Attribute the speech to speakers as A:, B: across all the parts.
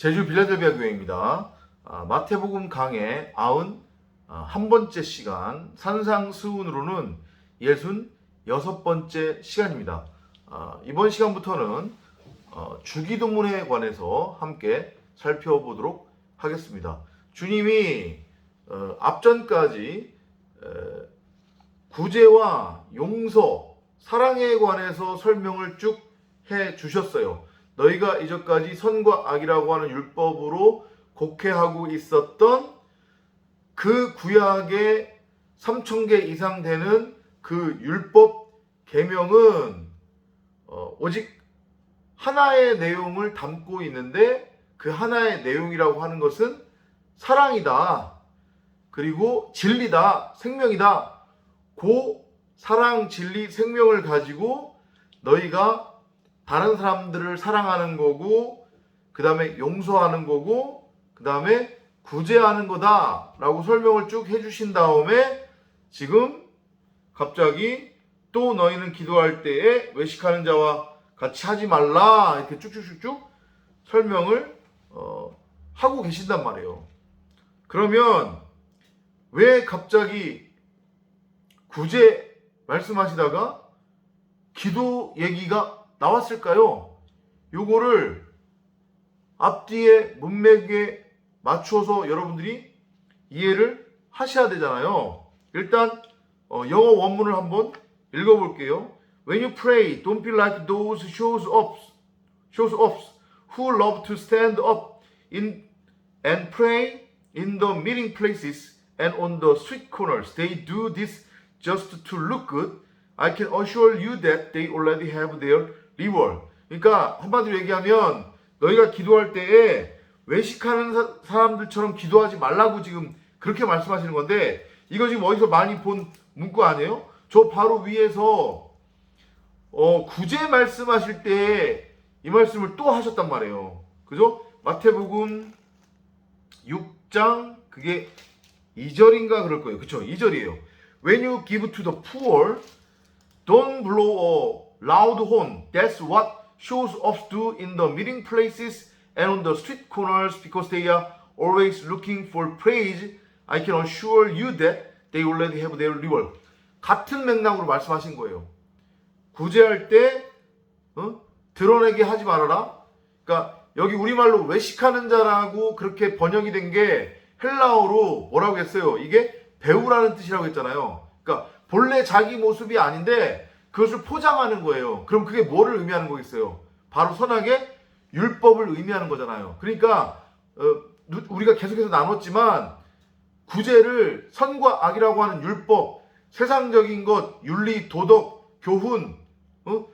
A: 제주 빌라델비아 교회입니다. 마태복음 강의 91번째 시간 산상수훈으로는 66번째 시간입니다. 이번 시간부터는 주기도문에 관해서 함께 살펴보도록 하겠습니다. 주님이 앞전까지 구제와 용서, 사랑에 관해서 설명을 쭉 해주셨어요. 너희가 이전까지 선과 악이라고 하는 율법으로 곡해하고 있었던 그 구약의 3000개 이상 되는 그 율법 계명은 오직 하나의 내용을 담고 있는데, 그 하나의 내용이라고 하는 것은 사랑이다, 그리고 진리다, 생명이다. 그 사랑, 진리, 생명을 가지고 너희가 다른 사람들을 사랑하는 거고, 그 다음에 용서하는 거고, 그 다음에 구제하는 거다 라고 설명을 쭉 해주신 다음에 지금 갑자기 또 너희는 기도할 때에 외식하는 자와 같이 하지 말라, 이렇게 쭉쭉쭉쭉 설명을 하고 계신단 말이에요. 그러면 왜 갑자기 구제 말씀하시다가 기도 얘기가 나왔을까요? 요거를 앞뒤에 문맥에 맞추어서 여러분들이 이해를 하셔야 되잖아요. 일단 영어 원문을 한번 읽어볼게요. When you pray, don't be like those shows-offs who love to stand up and pray in the meeting places and on the street corners. They do this just to look good. I can assure you that they already have their reward. 그러니까 한마디로 얘기하면 너희가 기도할 때에 외식하는 사람들처럼 기도하지 말라고 지금 그렇게 말씀하시는 건데, 이거 지금 어디서 많이 본 문구 아니에요? 저 바로 위에서 구제 말씀하실 때 이 말씀을 또 하셨단 말이에요. 그죠? 마태복음 6장 그게 2절인가 그럴 거예요. 그쵸? 2절이에요. When you give to the poor, don't blow a loud horn. That's what shows-offs do in the meeting places and on the street corners, because they are always looking for praise. I can assure you that they already have their reward. 같은 맥락으로 말씀하신 거예요. 구제할 때 드러내게 하지 말아라. 그러니까 여기 우리말로 외식하는 자라고 그렇게 번역이 된 게 헬라어로 뭐라고 했어요? 이게 배우라는 뜻이라고 했잖아요. 그러니까 본래 자기 모습이 아닌데 그것을 포장하는 거예요. 그럼 그게 뭐를 의미하는 거겠어요? 바로 선악의 율법을 의미하는 거잖아요. 그러니까 우리가 계속해서 나눴지만 구제를 선과 악이라고 하는 율법, 세상적인 것, 윤리, 도덕, 교훈,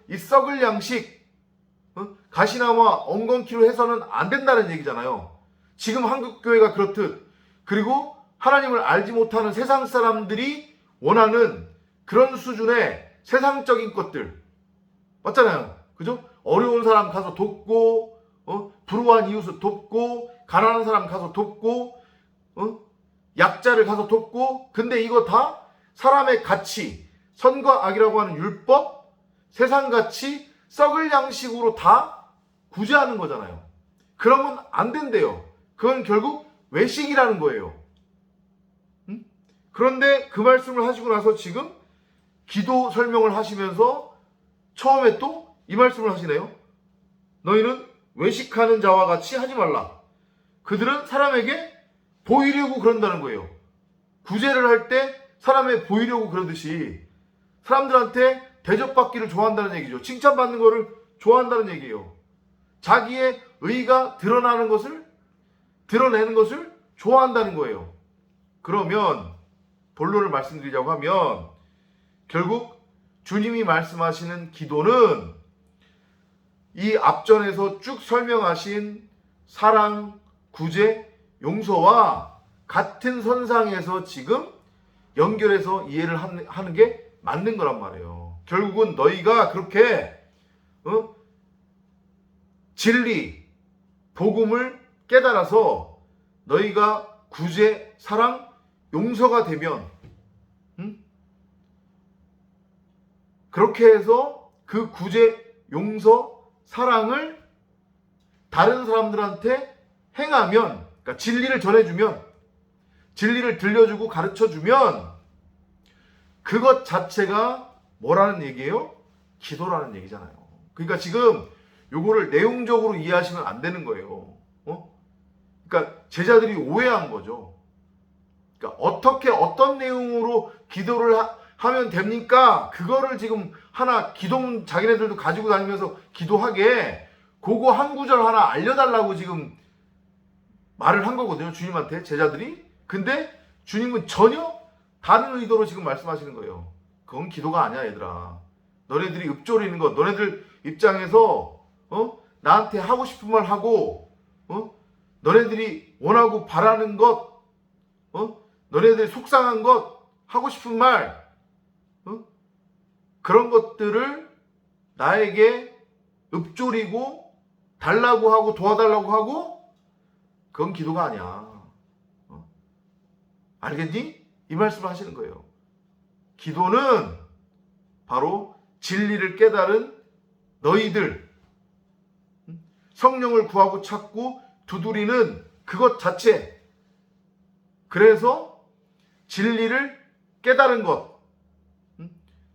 A: 이 썩을 양식, 가시나무와 엉겅퀴로 해서는 안 된다는 얘기잖아요. 지금 한국교회가 그렇듯, 그리고 하나님을 알지 못하는 세상 사람들이 원하는 그런 수준의 세상적인 것들 맞잖아요. 그죠? 어려운 사람 가서 돕고, 불우한 이웃을 돕고, 가난한 사람 가서 돕고, 약자를 가서 돕고. 근데 이거 다 사람의 가치, 선과 악이라고 하는 율법, 세상 가치, 썩을 양식으로 다 구제하는 거잖아요. 그러면 안 된대요. 그건 결국 외식이라는 거예요. 그런데 그 말씀을 하시고 나서 지금 기도 설명을 하시면서 처음에 또 이 말씀을 하시네요. 너희는 외식하는 자와 같이 하지 말라. 그들은 사람에게 보이려고 그런다는 거예요. 구제를 할 때 사람에 보이려고 그러듯이 사람들한테 대접받기를 좋아한다는 얘기죠. 칭찬받는 거를 좋아한다는 얘기예요. 자기의 의가 드러내는 것을 좋아한다는 거예요. 그러면 본론을 말씀드리자고 하면 결국 주님이 말씀하시는 기도는 이 앞전에서 쭉 설명하신 사랑, 구제, 용서와 같은 선상에서 지금 연결해서 이해를 하는 게 맞는 거란 말이에요. 결국은 너희가 그렇게 진리, 복음을 깨달아서 너희가 구제, 사랑, 용서가 되면 그렇게 해서 그 구제, 용서, 사랑을 다른 사람들한테 행하면, 그러니까 진리를 전해주면, 진리를 들려주고 가르쳐주면 그것 자체가 뭐라는 얘기예요? 기도라는 얘기잖아요. 그러니까 지금 요거를 내용적으로 이해하시면 안 되는 거예요. 그러니까 제자들이 오해한 거죠. 그러니까 어떻게 어떤 내용으로 기도를 하면 됩니까? 그거를 지금 하나 기도문 자기네들도 가지고 다니면서 기도하게 그거 한 구절 하나 알려달라고 지금 말을 한 거거든요. 주님한테 제자들이. 근데 주님은 전혀 다른 의도로 지금 말씀하시는 거예요. 그건 기도가 아니야 얘들아. 너네들이 읊조리는 것, 너네들 입장에서 나한테 하고 싶은 말 하고 너네들이 원하고 바라는 것, 너네들이 속상한 것, 하고 싶은 말, 그런 것들을 나에게 읊조리고 달라고 하고 도와달라고 하고 그건 기도가 아니야. 알겠니? 이 말씀을 하시는 거예요. 기도는 바로 진리를 깨달은 너희들, 성령을 구하고 찾고 두드리는 그것 자체. 그래서 진리를 깨달은 것,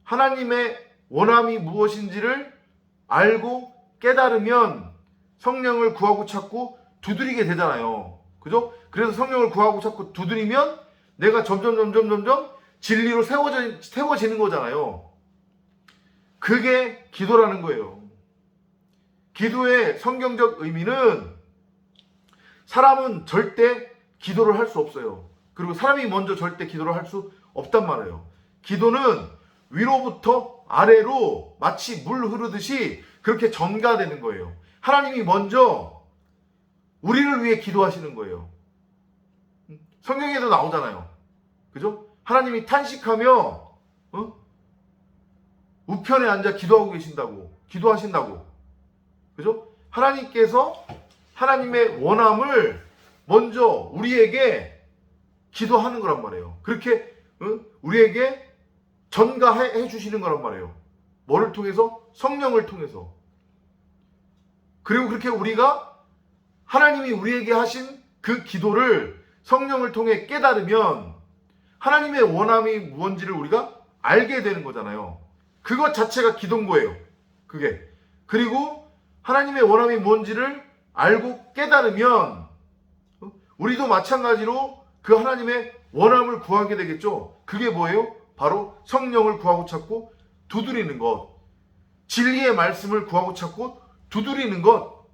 A: 하나님의 원함이 무엇인지를 알고 깨달으면 성령을 구하고 찾고 두드리게 되잖아요. 그죠? 그래서 성령을 구하고 찾고 두드리면 내가 점점 진리로 세워지는 거잖아요. 그게 기도라는 거예요. 기도의 성경적 의미는 사람은 절대 기도를 할 수 없어요. 그리고 사람이 먼저 절대 기도를 할 수 없단 말이에요. 기도는 위로부터 아래로 마치 물 흐르듯이 그렇게 전가되는 거예요. 하나님이 먼저 우리를 위해 기도하시는 거예요. 성경에도 나오잖아요. 그죠? 하나님이 탄식하며 우편에 앉아 기도하고 계신다고, 기도하신다고. 그죠? 하나님께서 하나님의 원함을 먼저 우리에게 기도하는 거란 말이에요. 그렇게 우리에게 전가해 주시는 거란 말이에요. 뭐를 통해서? 성령을 통해서. 그리고 그렇게 우리가 하나님이 우리에게 하신 그 기도를 성령을 통해 깨달으면 하나님의 원함이 무엇인지를 우리가 알게 되는 거잖아요. 그것 자체가 기도인 거예요. 그게. 그리고 하나님의 원함이 뭔지를 알고 깨달으면 우리도 마찬가지로 그 하나님의 원함을 구하게 되겠죠. 그게 뭐예요? 바로 성령을 구하고 찾고 두드리는 것. 진리의 말씀을 구하고 찾고 두드리는 것.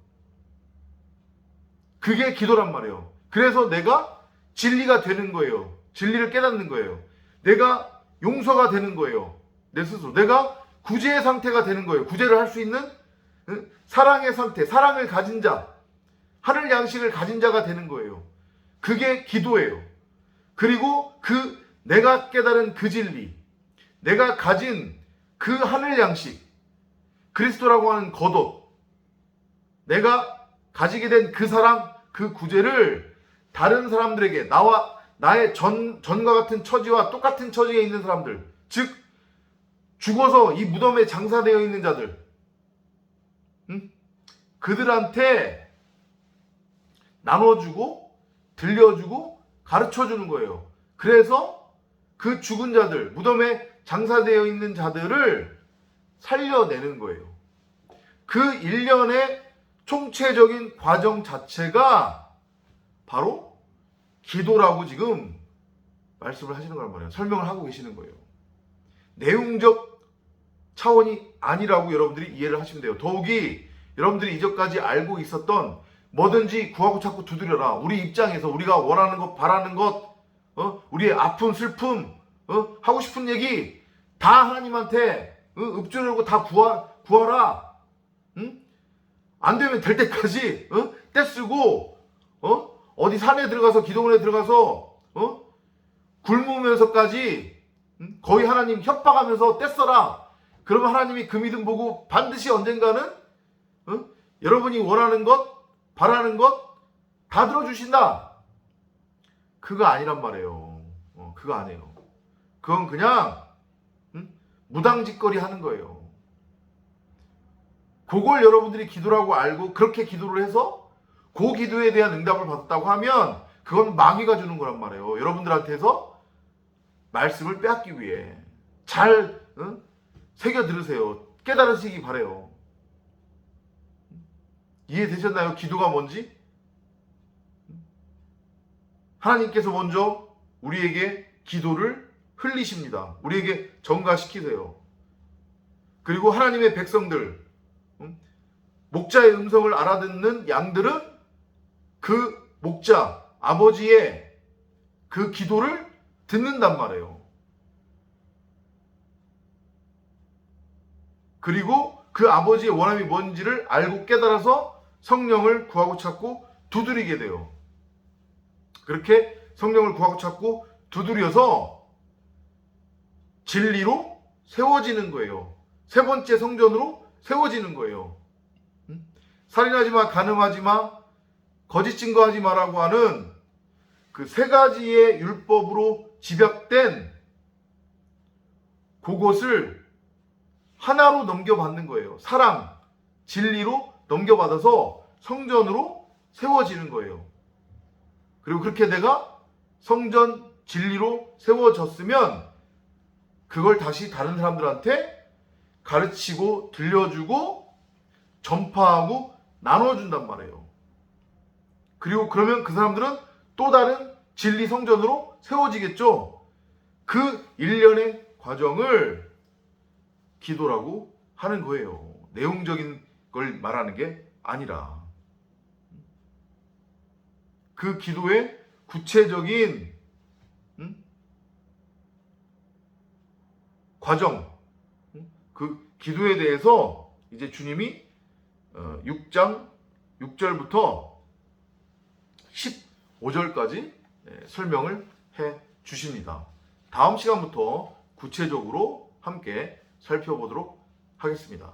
A: 그게 기도란 말이에요. 그래서 내가 진리가 되는 거예요. 진리를 깨닫는 거예요. 내가 용서가 되는 거예요. 내 스스로. 내가 구제의 상태가 되는 거예요. 구제를 할 수 있는 사랑의 상태, 사랑을 가진 자, 하늘 양식을 가진 자가 되는 거예요. 그게 기도예요. 그리고 내가 깨달은 그 진리, 내가 가진 그 하늘 양식, 그리스도라고 하는 겉옷, 내가 가지게 된 그 사랑, 그 구제를 다른 사람들에게, 나의 전과 같은 처지와 똑같은 처지에 있는 사람들, 즉 죽어서 이 무덤에 장사되어 있는 자들, 그들한테 나눠주고 들려주고 가르쳐주는 거예요. 그래서 그 죽은 자들, 무덤에 장사되어 있는 자들을 살려내는 거예요. 그 일련의 총체적인 과정 자체가 바로 기도라고 지금 말씀을 하시는 거란 말이에요. 설명을 하고 계시는 거예요. 내용적 차원이 아니라고 여러분들이 이해를 하시면 돼요. 더욱이 여러분들이 이전까지 알고 있었던 뭐든지 구하고 찾고 두드려라. 우리 입장에서 우리가 원하는 것, 바라는 것, 우리의 아픔, 슬픔, 하고 싶은 얘기 다 하나님한테 읊조리고 다 구하라. 안 되면 될 때까지 떼쓰고 어디 산에 들어가서 기도원에 들어가서 굶으면서까지 거의 하나님 협박하면서 떼써라. 그러면 하나님이 그 믿음 보고 반드시 언젠가는 여러분이 원하는 것, 바라는 것 다 들어주신다. 그거 아니란 말이에요. 그거 아니에요. 그건 그냥 무당짓거리 하는 거예요. 그걸 여러분들이 기도라고 알고 그렇게 기도를 해서 그 기도에 대한 응답을 받았다고 하면 그건 마귀가 주는 거란 말이에요. 여러분들한테서 말씀을 빼앗기 위해. 잘 새겨 들으세요. 깨달으시기 바래요. 이해되셨나요? 기도가 뭔지? 하나님께서 먼저 우리에게 기도를 흘리십니다. 우리에게 전가시키세요. 그리고 하나님의 백성들, 목자의 음성을 알아듣는 양들은 그 목자, 아버지의 그 기도를 듣는단 말이에요. 그리고 그 아버지의 원함이 뭔지를 알고 깨달아서 성령을 구하고 찾고 두드리게 돼요. 그렇게 성령을 구하고 찾고 두드려서 진리로 세워지는 거예요. 세 번째 성전으로 세워지는 거예요. 살인하지 마, 간음하지 마, 거짓 증거하지 마라고 하는 그 세 가지의 율법으로 집약된 그것을 하나로 넘겨받는 거예요. 사랑, 진리로 넘겨받아서 성전으로 세워지는 거예요. 그리고 그렇게 내가 성전 진리로 세워졌으면 그걸 다시 다른 사람들한테 가르치고 들려주고 전파하고 나눠준단 말이에요. 그리고 그러면 그 사람들은 또 다른 진리 성전으로 세워지겠죠. 그 일련의 과정을 기도라고 하는 거예요. 내용적인 걸 말하는 게 아니라. 그 기도의 구체적인 과정, 그 기도에 대해서 이제 주님이 6장 6절부터 15절까지 설명을 해 주십니다. 다음 시간부터 구체적으로 함께 살펴보도록 하겠습니다.